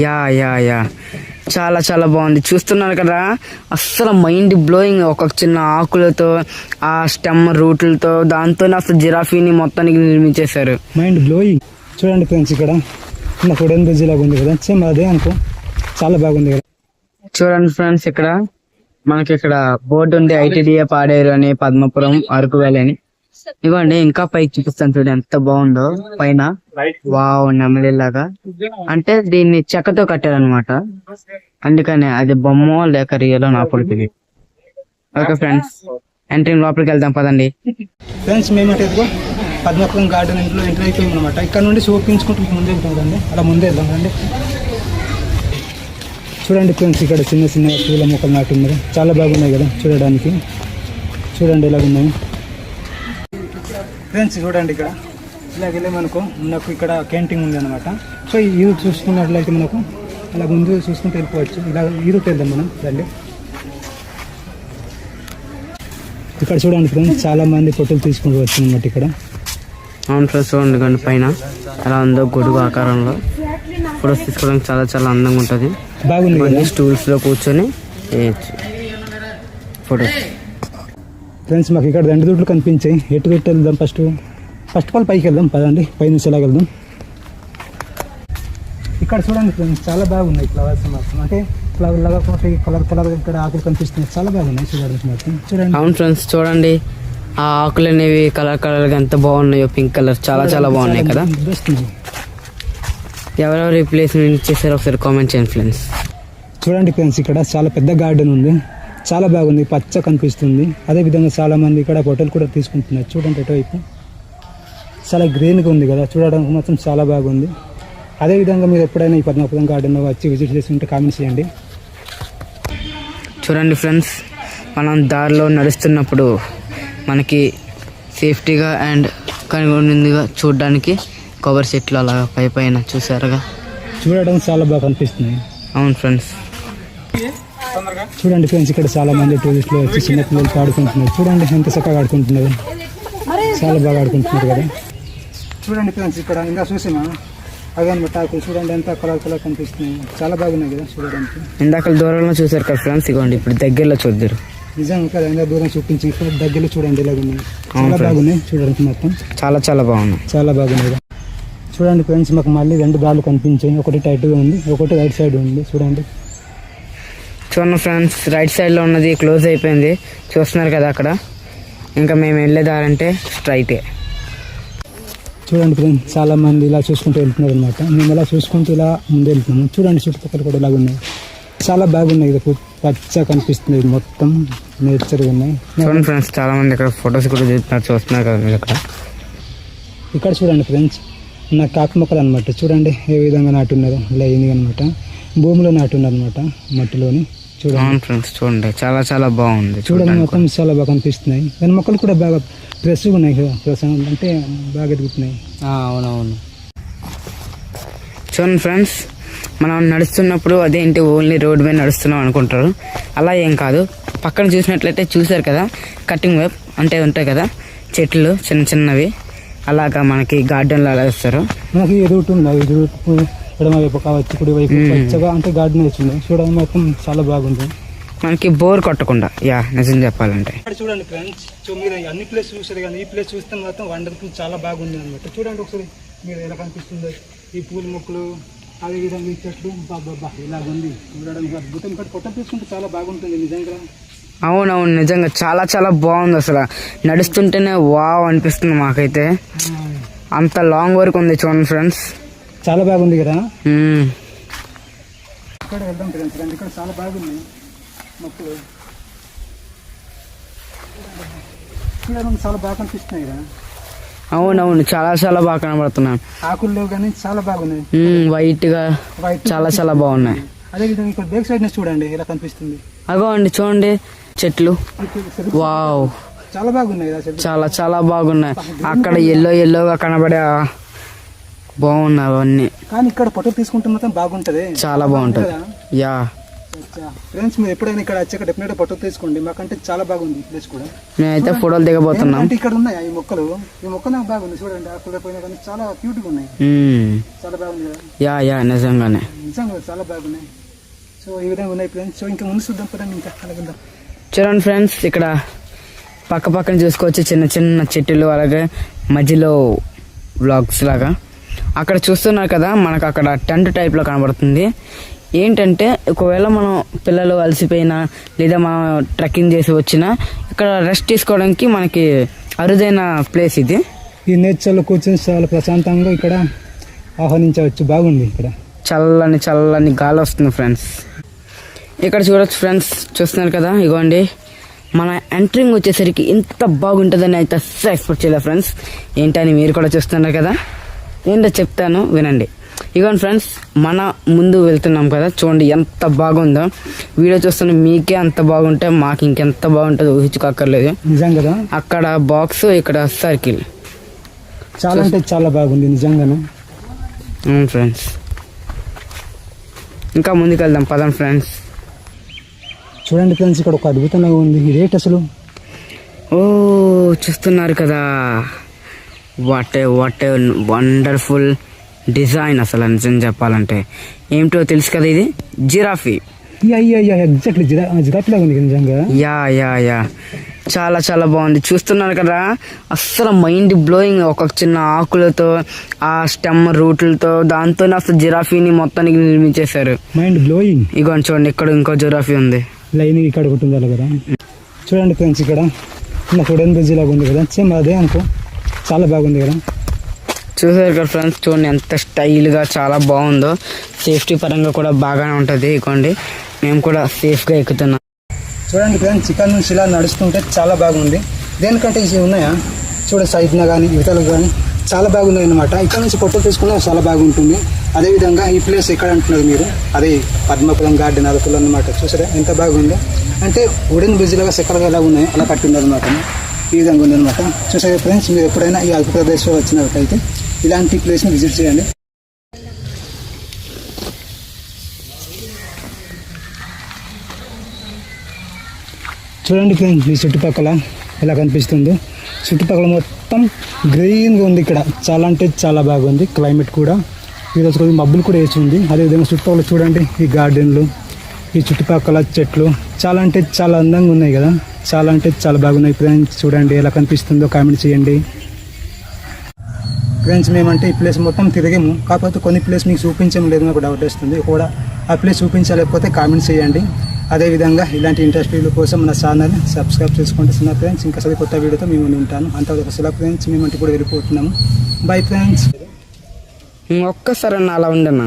Yeah yeah yeah చాలా చాలా బాగుంది. చూస్తున్నారు కదా, అస్సలు మైండ్ బ్లోయింగ్. ఒక చిన్న ఆకులతో, ఆ స్టెమ్ రూట్లతో, దాంతో అసలు జిరాఫీని మొత్తానికి నిర్మించేశారు. Mind blowing. చూడండి ఫ్రెండ్స్, ఇక్కడ చిన్న కొడన్ బ్రిడ్జ్ లాగా ఉంది కదా, సేమ్ అదే అనుకో. చాలా బాగుంది కదా. చూడండి ఫ్రెండ్స్, ఇక్కడ మనకి ఇక్కడ బోర్డు ఉంది, ఐటీడీఏ పాడేరు అని, పద్మపురం అరకు వ్యాలీ అని. ఇవ్వండి, ఇంకా పైకి చూపిస్తాను చూడండి ఎంత బాగుందో పైన. వావ్, నెమలిలాగా. అంటే దీన్ని చెక్కతో కట్టారనమాట, అందుకనే అది బొమ్మ లేక రియలో నా పొడికి. ఓకే ఫ్రెండ్స్, ఎంట్రీ లోపలికి వెళ్దాం పదండి. ఫ్రెండ్స్, మేమంటే పద్మపురం గార్డెన్ ఇంట్లో ఎంట్రీ అయిపోయాం అనమాట. ఇక్కడ నుండి చూపించుకుంటూ ముందే వెళ్తాం కదండి, అలా ముందే వెళ్దాం రండి. చూడండి ఫ్రెండ్స్, ఇక్కడ చిన్న చిన్న పూల మొక్కలు నాటున్నారు, చాలా బాగున్నాయి కదా చూడడానికి. చూడండి ఎలాగున్నాయి ఫ్రెండ్స్. చూడండి ఇక్కడ ఇలాగెళ్ళే మనకు ఇక్కడ క్యాంటీన్ ఉంది అనమాట. సో ఈ రూట్ చూసుకున్నట్లయితే మనకు అలా ముందు చూసుకుంటూ వెళ్ళిపోవచ్చు. ఇలా ఈ రూట్ వెళ్దాం మనం రండి. ఇక్కడ చూడండి ఫ్రెండ్స్, చాలా మంది ఫోటోలు తీసుకుంటూ వచ్చింది అనమాట ఇక్కడ. అవును ఫ్రెండ్స్, చూడండి కానీ పైన ఎలా ఉందో గొడుగు ఆకారంలో. ఫోటోస్ తీసుకోవడానికి చాలా చాలా అందంగా ఉంటుంది. బాగుంది, స్టూల్స్ లో కూర్చొని ఫోటోస్. ఫ్రెండ్స్, మాకు ఇక్కడ 2 రూట్లు కనిపించాయి. ఎటు రూట్ వెళ్దాం? ఫస్ట్ ఆఫ్ ఆల్ పైకి వెళ్దాం పదండి, పై నుంచి ఎలా వెళ్దాం. ఇక్కడ చూడండి ఫ్రెండ్స్, చాలా బాగున్నాయి ఫ్లవర్స్ మాత్రం. అంటే ఫ్లవర్ లాగా కలర్ ఇక్కడ ఆకులు కనిపిస్తున్నాయి, చాలా బాగున్నాయి చూడడానికి మాత్రం. చూడండి. అవును ఫ్రెండ్స్, చూడండి ఆ ఆకులు అనేవి కలర్ గా ఎంత బాగున్నాయో. పింక్ కలర్ చాలా చాలా బాగున్నాయి కదా. ఎవరెవరు ఈ ప్లేస్ చేశారో ఒకసారి కామెంట్ చేయండి ఫ్రెండ్స్. చూడండి ఫ్రెండ్స్, ఇక్కడ చాలా పెద్ద గార్డెన్ ఉంది, చాలా బాగుంది, పచ్చ కనిపిస్తుంది. అదేవిధంగా చాలా మంది ఇక్కడ ఫోటోలు కూడా తీసుకుంటున్నారు. చూడండి ఎటువైపు చాలా గ్రీన్గా ఉంది కదా, చూడడానికి మాత్రం చాలా బాగుంది. అదేవిధంగా మీరు ఎప్పుడైనా ఈ పద్మపురం గార్డెన్లో వచ్చి విజిట్ చేసి ఉంటే కామెంట్ చేయండి. చూడండి ఫ్రెండ్స్, మనం దారిలో నడుస్తున్నప్పుడు మనకి సేఫ్టీగా అండ్ కనుగొనిందిగా చూడడానికి కొబ్బరి చెట్లు అలా పైన చూసారుగా, చూడడం చాలా బాగా కనిపిస్తుంది. అవును ఫ్రెండ్స్. చూడండి ఫ్రెండ్స్, ఇక్కడ చాలా మంది టూరిస్టులు వచ్చి చిన్న పిల్లలతో ఆడుకుంటున్నారు. చూడండి ఎంత చక్కగా ఆడుకుంటున్నారు, చాలా బాగా ఆడుకుంటున్నారు కదా. చూడండి ఫ్రెండ్స్, ఇక్కడ ఇంకా చూసినా అదే అనమాట ఆకులు. చూడండి ఎంత కలర్ కనిపిస్తున్నాయి, చాలా బాగున్నాయి కదా చూడడానికి. ఇందాక దూరంలో చూసారు కదా ఫ్రెండ్స్, ఇవ్వండి ఇప్పుడు దగ్గరలో చూద్దరు. నిజంగా కదా, ఇంకా దూరం చూపించి దగ్గరలో చూడండి ఎలాగున్నాయి, చాలా బాగున్నాయి చూడడానికి మొత్తం. చాలా చాలా బాగున్నాయి, చాలా బాగున్నాయి. చూడండి ఫ్రెండ్స్, మాకు మళ్ళీ 2 దారులు కనిపించాయి. ఒకటి టైట్గా ఉంది, ఒకటి రైట్ సైడ్ ఉంది. చూడండి ఫ్రెండ్స్, రైట్ సైడ్లో ఉన్నది క్లోజ్ అయిపోయింది, చూస్తున్నారు కదా అక్కడ. ఇంకా మేము వెళ్ళేదారంటే స్ట్రైటే. చూడండి ఫ్రెండ్స్, చాలా మంది ఇలా చూసుకుంటూ వెళ్తున్నారు అనమాట. మేము ఇలా చూసుకుంటూ ఇలా ముందు వెళ్తున్నాము. చూడండి చుట్టుపక్కల కూడా ఇలాగ ఉన్నాయి, చాలా బాగున్నాయి కదా, పచ్చ కనిపిస్తుంది, మొత్తం నేచర్గా ఉన్నాయి. చూడండి ఫ్రెండ్స్, చాలా మంది ఇక్కడ ఫొటోస్ కూడా చూస్తున్నారు కదా మీరు అక్కడ. ఇక్కడ చూడండి ఫ్రెండ్స్, నా కాకు మొక్కలు అనమాట. చూడండి ఏ విధంగా నాటున్నారు, ఇలా అయింది అనమాట. భూమిలో నాటున్నారు అనమాట, మట్టిలోని. చూడండి ఫ్రెండ్స్, చూడండి చాలా చాలా బాగుంది. చూడండి మొత్తం చాలా బాగా కనిపిస్తున్నాయి. దాని మొక్కలు కూడా బాగా ఫ్రెష్గా ఉన్నాయి కదా, ఫ్రెష్ అంటే బాగా ఎదుగుతున్నాయి. అవునవును. చూడండి ఫ్రెండ్స్, మనం నడుస్తున్నప్పుడు అదేంటి ఓన్లీ రోడ్ మీద నడుస్తున్నాం అనుకుంటారు. అలా ఏం కాదు. పక్కన చూసినట్లయితే చూసారు కదా, కటింగ్ వైప్ అంటే ఉంటాయి కదా చెట్లు చిన్న చిన్నవి, అలాగా మనకి గార్డెన్లో అలా వేస్తారు. మనకి రూట్ ఉంది, ఎడమ వైపు కావచ్చు, కుడి వైపు పచ్చగా అంటే గార్డెన్ వచ్చింది. చూడడం మొత్తం చాలా బాగుంది, మనకి బోర్ కొట్టకుండా. నిజం చెప్పాలంటే చూడండి ఫ్రెండ్స్, మీరు అన్ని ప్లేస్ చూసారు కానీ ఈ ప్లేస్ చూస్తే మాత్రం వండర్ఫుల్, చాలా బాగుంది అనమాట. చూడండి ఒకసారి మీరు ఎలా కనిపిస్తుందో ఈ పూల మొక్కలు, అదేవిధంగా ఈ చెట్లు. బాబా ఇలాగుంది చూడడానికి అద్భుతం. ఇక్కడ ఫోటో తీసుకుంటే చాలా బాగుంటుంది నిజంగా. అవునవును, నిజంగా చాలా చాలా బాగుంది. అసలు నడుస్తుంటేనే వావ్ అనిపిస్తుంది మాకైతే. అంత లాంగ్ వరకు ఉంది చూడండి ఫ్రెండ్స్, చాలా బాగుంది కదా. ఇక్కడ వెళ్దాం ఫ్రెండ్స్, ఇక్కడ చాలా బాగుంది మొక్కలు, చూడడానికి చాలా బాగా కనిపిస్తున్నాయి కదా. అవునవును, చాలా చాలా బాగా కనబడుతున్నాయి. ఆకుల్లో కానీ చాలా బాగున్నాయి, వైట్ గా చాలా చాలా బాగున్నాయి. అదేవిధంగా ఇక్కడ బ్యాక్ సైడ్ చూడండి ఎలా కనిపిస్తుంది. అగో అండి చూడండి చెట్లు, వావ్ చాలా బాగున్నాయి కదా, చాలా చాలా బాగున్నాయి. అక్కడ ఎల్లోగా కనబడే బాగున్నాయి అవన్నీ. కానీ ఇక్కడ ఫోటో తీసుకుంటే మాత్రం బాగుంటది, చాలా బాగుంటది. ఫ్రెండ్స్ మీరు ఎప్పుడైనా ఇక్కడ వచ్చాక డెఫినెట్ ఫోటో తీసుకోండి, మాకంటే చాలా బాగుంది ఈ ప్లేస్ కూడా. మేమైతే ఫోటోలు దిగబోతున్నాం. అంటే ఇక్కడ ఉన్నాయి ఈ మొక్కలు, ఈ మొక్క నాకు బాగుంది చూడండి, అక్కడ పోయినా కానీ చాలా క్యూట్ గా ఉన్నాయి, చాలా బాగుంది కదా. యా నిజంగానే నిజంగా చాలా బాగున్నాయి. సో ఈ విధంగా ఉన్నాయి ఫ్రెండ్స్. సో ఇంకా ముందు చూద్దాం పదండి, ఇంకా అలాగే చూడండి ఫ్రెండ్స్, ఇక్కడ పక్క పక్కన చూసుకోవచ్చు చిన్న చిన్న చెట్టులు, అలాగే మధ్యలో బ్లాక్స్ లాగా. అక్కడ చూస్తున్నారు కదా, మనకు అక్కడ టెంట్ టైప్లో కనబడుతుంది. ఏంటంటే ఒకవేళ మనం పిల్లలు అలసిపోయినా లేదా మనం ట్రెక్కింగ్ చేసి వచ్చినా ఇక్కడ రెస్ట్ తీసుకోవడానికి మనకి అరుదైన ప్లేస్ ఇది. ఈ నేచర్లో కూర్చొని చాలా ప్రశాంతంగా ఇక్కడ ఆహ్వానించవచ్చు, బాగుంది. ఇక్కడ చల్లని చల్లని గాలి వస్తుంది ఫ్రెండ్స్. ఇక్కడ చూడొచ్చు ఫ్రెండ్స్, చూస్తున్నారు కదా, ఇగోండి మన ఎంట్రింగ్ వచ్చేసరికి ఇంత బాగుంటుందని అయితే అస్సలు ఎక్స్పెక్ట్ చేయలేదు ఫ్రెండ్స్. ఏంటని మీరు కూడా చూస్తున్నారు కదా, ఏంటో చెప్తాను వినండి. ఇగోండి ఫ్రెండ్స్, మన ముందు వెళ్తున్నాం కదా, చూడండి ఎంత బాగుందో. వీడియో చూస్తున్న మీకే అంత బాగుంటే మాకు ఇంకెంత బాగుంటుందో ఊహించుకోక్కర్లేదు. నిజం కదా, అక్కడ బాక్స్, ఇక్కడ సర్కిల్, చాలా అంటే చాలా బాగుంది నిజంగానే. అవును ఫ్రెండ్స్, ఇంకా ముందుకు వెళ్దాం పదండి ఫ్రెండ్స్. చూడండి ఫ్రెండ్స్, ఇక్కడ ఒక అద్భుతంగా ఉంది. ఇదేంటి అసలు? ఓ చూస్తున్నారు కదా, వాట్ ఏ వండర్ఫుల్ డిజైన్. అసలు నిజం చెప్పాలంటే ఏమిటో తెలుసు కదా, ఇది జిరాఫీ. ఎగ్జాక్ట్లీ జిరాఫీ లాగా ఉంది నిజంగా. యా చాలా చాలా బాగుంది. చూస్తున్నారు కదా, అస్సలు మైండ్ బ్లోయింగ్. ఒక చిన్న ఆకులతో, ఆ స్టెమ్ రూట్లతో, దాంతోనే అసలు జిరాఫీని మొత్తానికి నిర్మించేశారు. Mind blowing. ఇగోండి చూడండి, ఇక్కడ ఇంకో జిరాఫీ ఉంది. లైన్ ఇక్కడ ఒకటి ఉంది కదా. చూడండి ఫ్రెండ్స్, ఇక్కడ వుడెన్ బ్రిడ్జ్ లాగా ఉంది కదా, సేమ్ అదే అనుకో, చాలా బాగుంది కదా. చూసారు కదా ఫ్రెండ్స్, చూడండి ఎంత స్టైల్గా చాలా బాగుందో. సేఫ్టీ పరంగా కూడా బాగానే ఉంటుంది. ఇగోండి మేము కూడా సేఫ్గా ఎక్కుతున్నాం. చూడండి ఫ్రెండ్స్, ఇక్కడ నుంచి ఇలా నడుస్తుంటే చాలా బాగుంది. దేనికంటే ఇవి ఉన్నాయా చూడండి, సైడ్న కానీ ఇవతలకు కానీ చాలా బాగుంది అనమాట. ఇక్కడ నుంచి ఫోటో తీసుకున్నా చాలా బాగుంటుంది. అదేవిధంగా ఈ ప్లేస్ ఎక్కడ అంటున్నారు మీరు, అదే పద్మపురం గార్డెన్ అరకులు అనమాట. చూసారా ఎంత బాగుందో, అంటే వుడెన్ బ్రిడ్జ్ లాగా సెక్కలుగా ఎలా ఉన్నాయో అలా కట్టింది అనమాట. ఈ విధంగా ఉందన్నమాట. చూసారా ఫ్రెండ్స్, మీరు ఎప్పుడైనా ఈ అరకు ప్రదేశ్లో వచ్చినట్లయితే ఇలాంటి ప్లేస్ని విజిట్ చేయండి. చూడండి ఫ్రెండ్స్, ఈ చుట్టుపక్కల ఎలా కనిపిస్తుందో. చుట్టుపక్కల మొత్తం గ్రీన్గా ఉంది. ఇక్కడ చాలా అంటే చాలా బాగుంది. క్లైమేట్ కూడా ఈరోజు కొంచెం మబ్బులు కూడా వేసి ఉంది. అదేవిధంగా చుట్టుపక్కల చూడండి, ఈ గార్డెన్లు, ఈ చుట్టుపక్కల చెట్లు చాలా అంటే చాలా అందంగా ఉన్నాయి కదా, చాలా అంటే చాలా బాగున్నాయి ఫ్రెండ్స్. చూడండి ఎలా కనిపిస్తుందో కామెంట్ చేయండి ఫ్రెండ్స్. మేమంటే ఈ ప్లేస్ మొత్తం తిరిగాము, కాకపోతే కొన్ని ప్లేస్ మీకు చూపించడం లేదు, నాకు డౌట్ వస్తుంది కూడా. ఆ ప్లేస్ చూపించలేకపోతే కామెంట్ చేయండి. అదేవిధంగా ఇలాంటి ఇంట్రెస్టింగ్ కోసం మన ఛానల్ సబ్స్క్రైబ్ చేసుకుంటున్నా ఫ్రెండ్స్. ఇంకా కొత్త వీడియోతో మేము ఉంటాను. అంతవరకు సెలవు ఫ్రెండ్స్, మేమంటే ఇప్పుడు వెళ్ళిపోతున్నాము. Bye friends. ఒక్కసారి అలా ఉండన్నా.